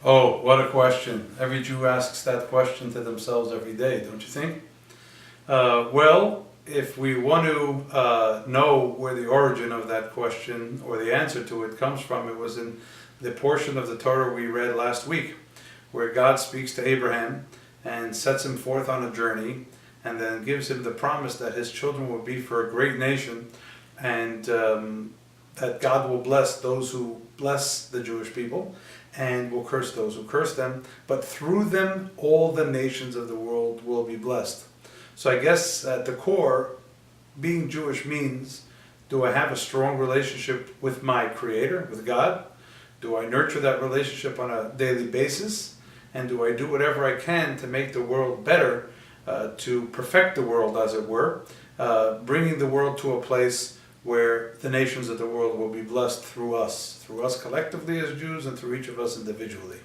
Oh, what a question. Every Jew asks that question to themselves every day, don't you think? Well, if we want to know where the origin of that question or the answer to it comes from, it was in the portion of the Torah we read last week, where God speaks to Abraham and sets him forth on a journey and then gives him the promise that his children will be for a great nation, and that God will bless those who bless the Jewish people and will curse those who curse them, but through them all the nations of the world will be blessed. So I guess at the core, being Jewish means, do I have a strong relationship with my Creator, with God? Do I nurture that relationship on a daily basis? And do I do whatever I can to make the world better, to perfect the world, as it were, bringing the world to a place where the nations of the world will be blessed through us collectively as Jews and through each of us individually.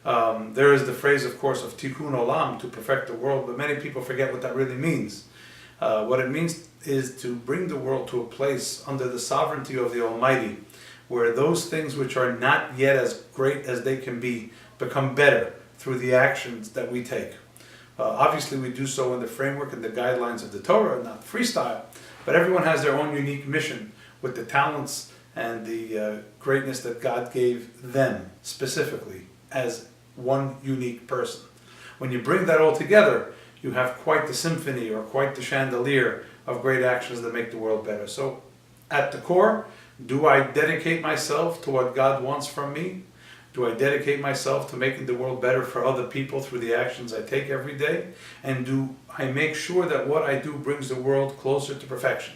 There is the phrase, of course, of tikkun olam, to perfect the world, but many people forget what that really means. What it means is to bring the world to a place under the sovereignty of the Almighty, where those things which are not yet as great as they can be become better through the actions that we take. Obviously we do so in the framework and the guidelines of the Torah, not freestyle, but everyone has their own unique mission with the talents and the greatness that God gave them specifically as one unique person. When you bring that all together, you have quite the symphony or quite the chandelier of great actions that make the world better. So at the core, do I dedicate myself to what God wants from me? Do I dedicate myself to making the world better for other people through the actions I take every day? And do I make sure that what I do brings the world closer to perfection?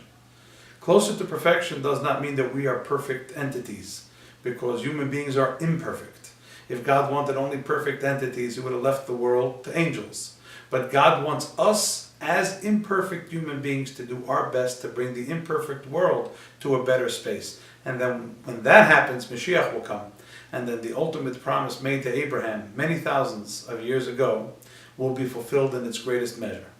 Closer to perfection does not mean that we are perfect entities, because human beings are imperfect. If God wanted only perfect entities, He would have left the world to angels. But God wants us as imperfect human beings to do our best to bring the imperfect world to a better space. And then when that happens, Mashiach will come. And then the ultimate promise made to Abraham many thousands of years ago will be fulfilled in its greatest measure.